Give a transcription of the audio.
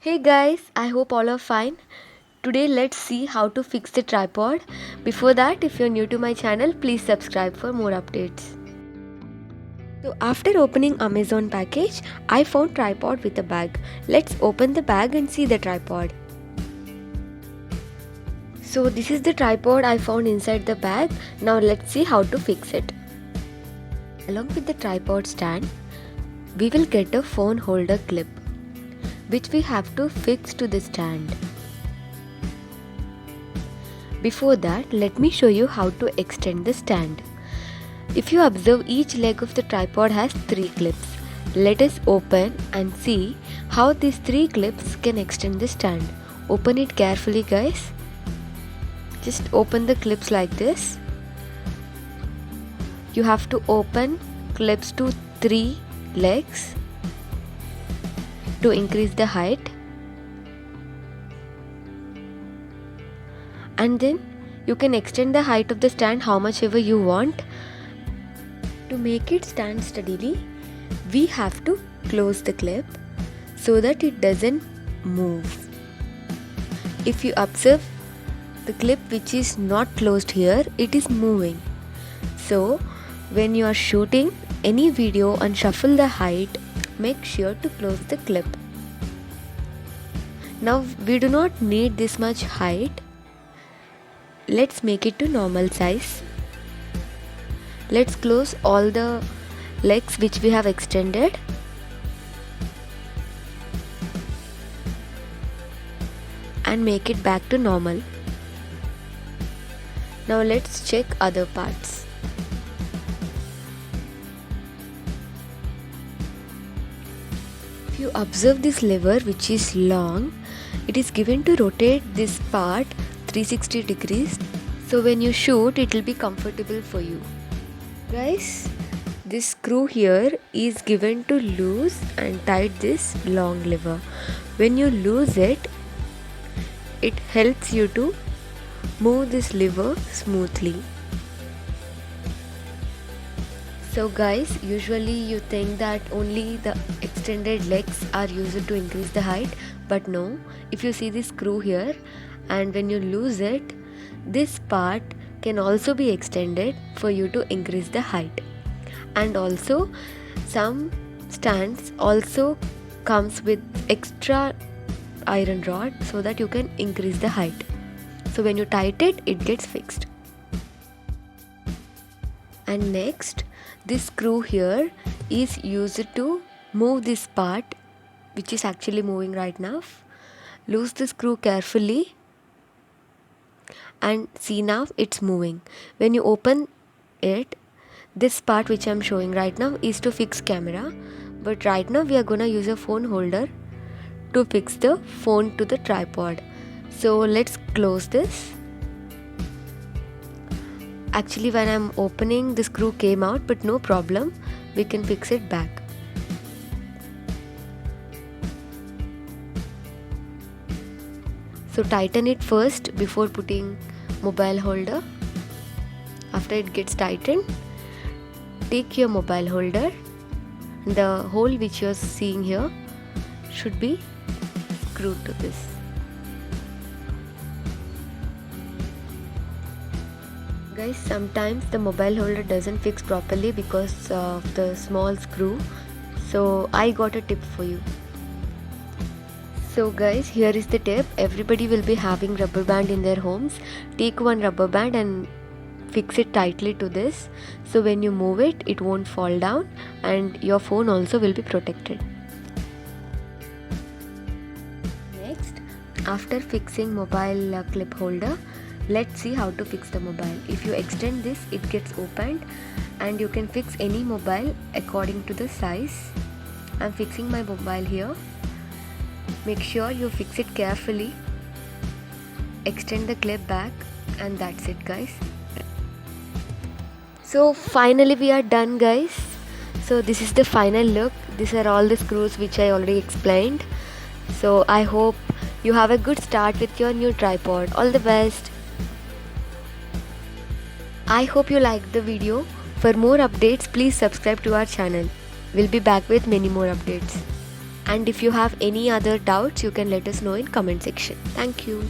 Hey guys, I hope all are fine. Today let's see how to fix the tripod. Before that, if you're new to my channel, please subscribe for more updates. So after opening Amazon package, I found tripod with a bag. Let's open the bag and see the tripod. So this is the tripod I found inside the bag. Now let's see how to fix it. Along with the tripod stand, we will get a phone holder clip, which we have to fix to the stand. Before that, let me show you how to extend the stand. If you observe, each leg of the tripod has 3 clips. Let us open and see how these 3 clips can extend the stand. Open it carefully, guys. Just open the clips like this. You have to open clips to 3 legs to increase the height. And then you can extend the height of the stand how much ever you want. To make it stand steadily, we have to close the clip so that it doesn't move. If you observe, the clip which is not closed here, it is moving. So when you are shooting any video and shuffle the height, make sure to close the clip. Now we do not need this much height. Let's make it to normal size. Let's close all the legs which we have extended. And make it back to normal. Now let's check other parts. If you observe this lever which is long, it is given to rotate this part 360 degrees, so when you shoot it will be comfortable for you. Guys, this screw here is given to loose and tight this long lever. When you lose it, it helps you to move this lever smoothly. So guys, usually you think that only the extended legs are used to increase the height, but no. If you see this screw here, and when you lose it, this part can also be extended for you to increase the height. And also some stands also comes with extra iron rod so that you can increase the height. So when you tighten it gets fixed. And next, this screw here is used to move this part which is actually moving right now. Loose the screw carefully and see, now it's moving. When you open it, this part which I'm showing right now is to fix camera, but right now we are gonna use a phone holder to fix the phone to the tripod. So let's close this. Actually, when I'm opening, the screw came out, but no problem, we can fix it back. So tighten it first before putting mobile holder. After it gets tightened, take your mobile holder. The hole which you're seeing here should be screwed to this. Guys, sometimes the mobile holder doesn't fix properly because of the small screw. So I got a tip for you. So guys, here is the tip. Everybody will be having rubber band in their homes. Take one rubber band and fix it tightly to this. So when you move it, it won't fall down and your phone also will be protected. Next, after fixing mobile clip holder, let's see how to fix the mobile. If you extend this, it gets opened and you can fix any mobile according to the size. I'm fixing my mobile here. Make sure you fix it carefully. Extend the clip back and that's it, guys. So finally we are done, guys. So this is the final look. These are all the screws which I already explained. So I hope you have a good start with your new tripod. All the best. I hope you liked the video. For more updates, please subscribe to our channel. We'll be back with many more updates. And if you have any other doubts, you can let us know in comment section. Thank you.